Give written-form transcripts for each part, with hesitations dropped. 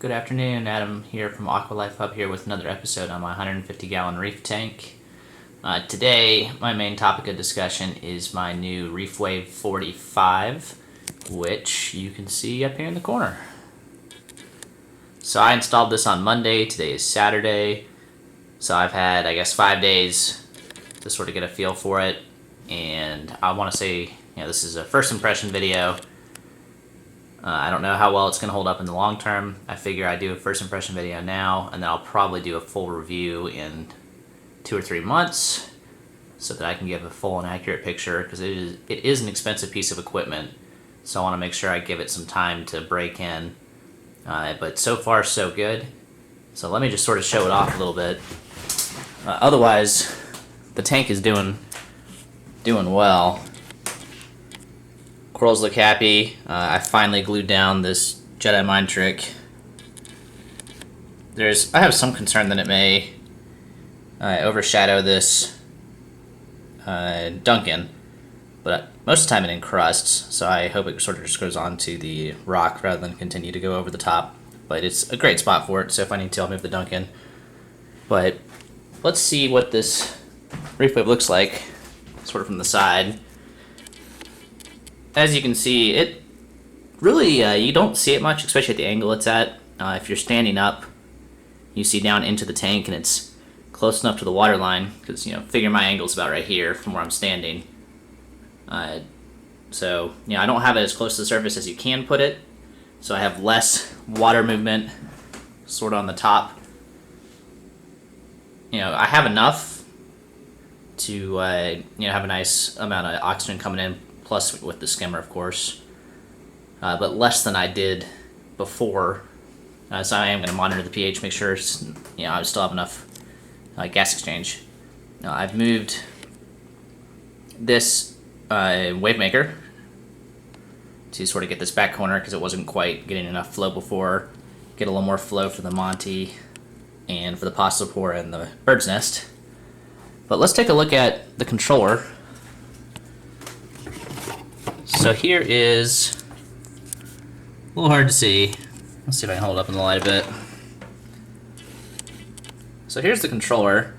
Good afternoon, Adam here from Aqualife Hub here with another episode on my 150-gallon reef tank. Today, my main topic of discussion is my new ReefWave 45, which you can see up here in the corner. So I installed this on Monday, today is Saturday, so I've had, 5 days to sort of get a feel for it, and I want to say, this is a first impression video. I don't know how well it's going to hold up in the long term. I figure I do a first impression video now, and then I'll probably do a full review in 2 or 3 months so that I can give a full and accurate picture, because it is an expensive piece of equipment, so I want to make sure I give it some time to break in. But so far, so good. So let me just sort of show it off a little bit. Otherwise, the tank is doing well. Corals look happy. I finally glued down this Jedi mind trick. I have some concern that it may overshadow this Duncan, but most of the time it encrusts, so I hope it sort of just goes onto the rock rather than continue to go over the top. But it's a great spot for it, so if I need to, I'll move the Duncan. But let's see what this ReefWave looks like, sort of from the side. As you can see, it really, you don't see it much, especially at the angle it's at. If you're standing up, you see down into the tank, and it's close enough to the water line, because, figure my angle's about right here from where I'm standing. So, I don't have it as close to the surface as you can put it, so I have less water movement sort of on the top. I have enough to, have a nice amount of oxygen coming in, plus with the skimmer, of course, but less than I did before. So I am going to monitor the pH, make sure I still have enough gas exchange. Now I've moved this wave maker to sort of get this back corner because it wasn't quite getting enough flow before. Get a little more flow for the Monty and for the pasta pour and the bird's nest. But let's take a look at the controller. So here is a little hard to see. Let's see if I can hold it up in the light a bit. So here's the controller.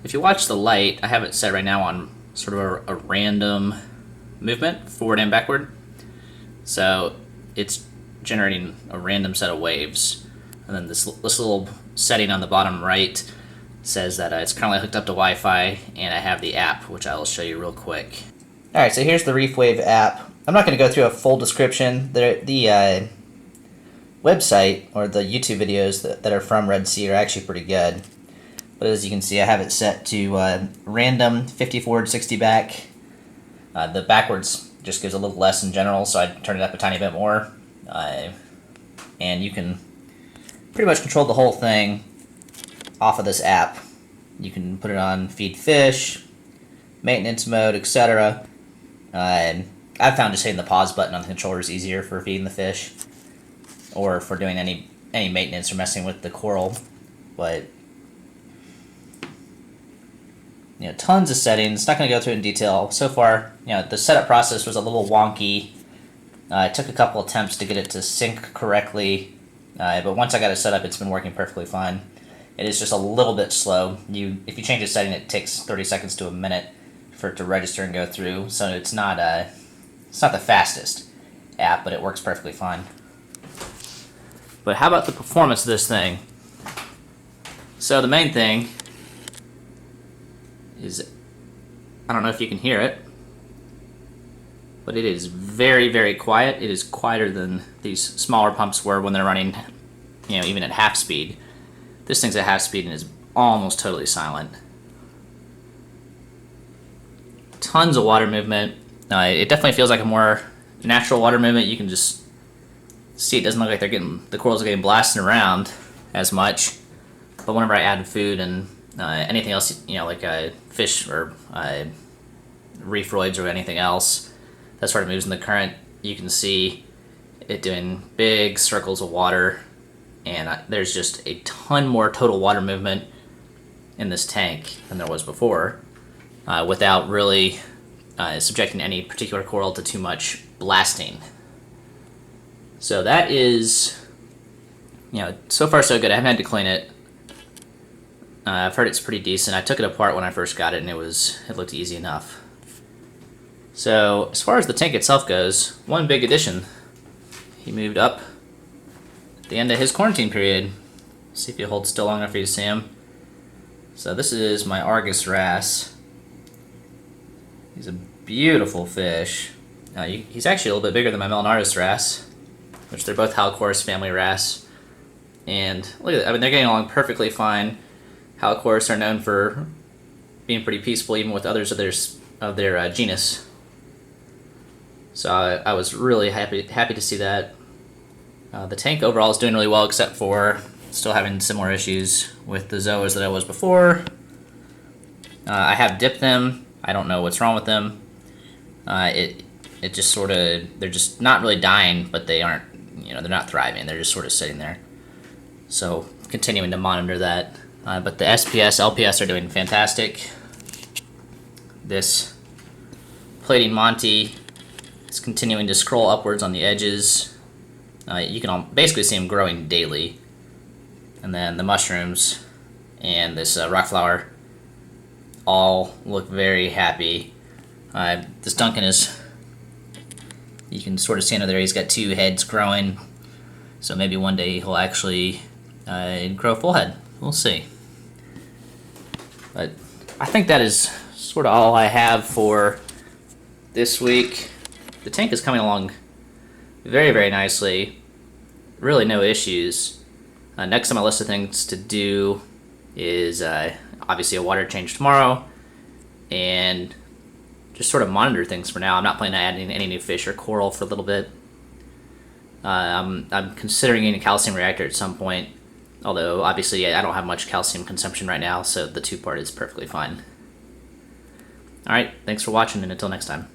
If you watch the light, I have it set right now on sort of a random movement, forward and backward. So it's generating a random set of waves. And then this little setting on the bottom right says that it's currently hooked up to Wi-Fi, and I have the app, which I will show you real quick. Alright, so here's the ReefWave app. I'm not going to go through a full description. The website, or the YouTube videos that are from Red Sea, are actually pretty good. But as you can see, I have it set to random 50 forward, 60 back. The backwards just gives a little less in general, so I turn it up a tiny bit more. And you can pretty much control the whole thing off of this app. You can put it on feed fish, maintenance mode, etc. I've found just hitting the pause button on the controller is easier for feeding the fish, or for doing any maintenance or messing with the coral. But tons of settings. Not going to go through it in detail. So far, the setup process was a little wonky. It took a couple attempts to get it to sync correctly, but once I got it set up, it's been working perfectly fine. It is just a little bit slow. If you change a setting, it takes 30 seconds to a minute for it to register and go through. So it's not the fastest app, but it works perfectly fine. But how about the performance of this thing? So the main thing is, I don't know if you can hear it, but it is very, very quiet. It is quieter than these smaller pumps were when they're running, even at half speed. This thing's at half speed and is almost totally silent. Tons of water movement. It definitely feels like a more natural water movement. You can just see it doesn't look like the corals are getting blasted around as much. But whenever I add food and anything else, like fish or reef roids or anything else that sort of moves in the current, you can see it doing big circles of water, and there's just a ton more total water movement in this tank than there was before, without really subjecting any particular coral to too much blasting. So that is, so far so good. I haven't had to clean it. I've heard it's pretty decent. I took it apart when I first got it, and it looked easy enough. So as far as the tank itself goes, one big addition. He moved up at the end of his quarantine period. See if he holds still long enough for you to see him. So this is my Argus wrasse. He's a beautiful fish. He's actually a little bit bigger than my Melanardus wrasse, which they're both Halcores family wrasse. And look at that, I mean, they're getting along perfectly fine. Halcores are known for being pretty peaceful even with others of their genus. So I was really happy to see that. The tank overall is doing really well, except for still having similar issues with the zoas that I was before. I have dipped them. I don't know what's wrong with them. It just sort of, they're just not really dying, but they aren't, they're not thriving. They're just sort of sitting there. So continuing to monitor that. But the SPS, LPS are doing fantastic. This plating Monty is continuing to scroll upwards on the edges. You can basically see them growing daily. And then the mushrooms and this rock flower all look very happy. This Duncan is, you can sort of see under there, he's got two heads growing. So maybe one day he'll actually grow a full head. We'll see. But I think that is sort of all I have for this week. The tank is coming along very, very nicely. Really no issues. Next on my list of things to do is obviously a water change tomorrow, and just sort of monitor things for now. I'm not planning on adding any new fish or coral for a little bit. I'm considering getting a calcium reactor at some point, although obviously I don't have much calcium consumption right now, so the 2-part is perfectly fine. Alright, thanks for watching, and until next time.